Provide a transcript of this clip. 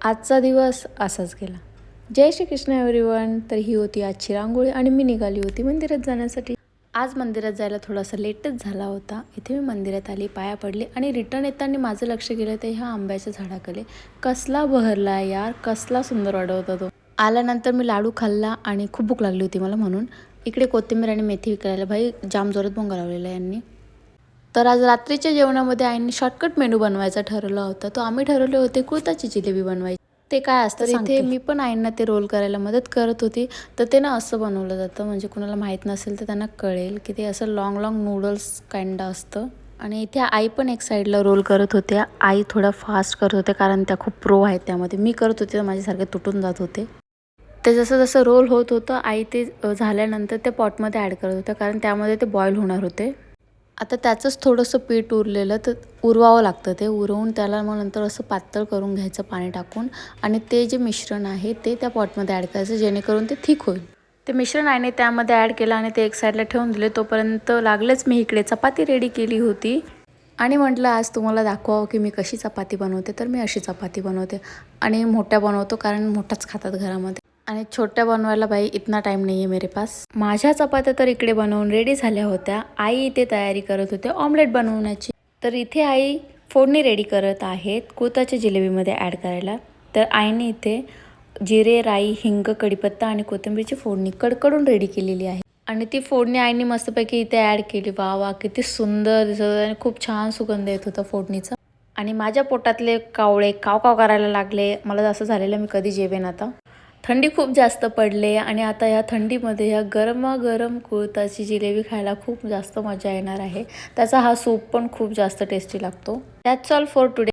आजचा दिवस असाच गेला. जय श्री कृष्ण एव्हरीवन. तर ही होती आजची रांगोळी आणि मी निघाली होती मंदिरात जाण्यासाठी. आज मंदिरात जायला थोडासा लेटच झाला होता. इथे मी मंदिरात आली, पाया पडले आणि रिटर्न येताना माझं लक्ष गेलं तर ह्या आंब्याच्या झाडाकडे. कसला बहरला यार, कसला सुंदर वाटत होता तो. आल्यानंतर मी लाडू खाल्ला आणि खूप भूक लागली होती मला, म्हणून इकडे कोथिंबीर आणि मेथी विकायला भाई जाम जोरात भोंगा लावलेला यांनी. तर आज रात्रीच्या जेवणामध्ये आईने शॉर्टकट मेनू बनवायचा ठरवला होता. तो आम्ही ठरवले होते कुळथाची जिलेबी बनवायची. ते काय असतं इथे मी पण आईंना ते रोल करायला मदत करत होती. तर ते ना असं बनवलं जातं, म्हणजे कुणाला माहीत नसेल तर त्यांना कळेल की ते असं लॉंग नूडल्स काइंड असतं. आणि इथे आई पण एक साईडला रोल करत होत्या. आई थोडा फास्ट करत होत्या कारण त्या खूप प्रो आहेत त्यामध्ये. मी करत होते तर माझ्यासारखे तुटून जात होते. ते जसं जसं रोल होत होतं आई ते झाल्यानंतर ते पॉटमध्ये ॲड करत होत्या कारण त्यामध्ये ते बॉईल होणार होते. आता त्याचंच थोडंसं पीठ उरलेलं तर उरवावं लागतं. ते उरवून त्याला मग नंतर असं पातळ करून घ्यायचं पाणी टाकून, आणि ते जे मिश्रण आहे ते त्या पॉटमध्ये ॲड करायचं जेणेकरून ते थिक होईल. ते मिश्रण आईने त्यामध्ये ॲड केलं आणि ते एक साईडला ठेवून दिले. तोपर्यंत लागलेच मी इकडे चपाती रेडी केली होती आणि म्हटलं आज तुम्हाला दाखवावं की मी कशी चपाती बनवते. तर मी अशी चपाती बनवते आणि मोठ्या बनवतो कारण मोठाच खातात घरामध्ये, आणि छोट्या बनवायला बाई इतना टाईम नाही आहे मेरे पास. माझ्या चपात्या तर इकडे बनवून रेडी झाल्या होत्या. आई इथे तयारी करत होते ऑमलेट बनवण्याची. तर इथे आई फोडणी रेडी करत आहेत कुळथाच्या जिलेबीमध्ये ॲड करायला. तर आईने इथे जिरे, राई, हिंग, कढीपत्ता आणि कोथिंबीरची फोडणी कडकडून रेडी केलेली आहे. आणि ती फोडणी आईने मस्तपैकी इथे ॲड केली. वा वा, किती सुंदर दिसत होतं आणि खूप छान सुगंध येत होता फोडणीचा. आणि माझ्या पोटातले कावळे काव काव करायला लागले. मला असं झालेलं मी कधी जेवेन आता. थंडी खूप जास्त पडले आणि आता ह्या थंडीमध्ये ह्या गरमागरम कुळथाची जिलेबी खायला खूप जास्त मजा येणार आहे. त्याचा हा सूप पण खूप जास्त टेस्टी लागतो. That's all for today.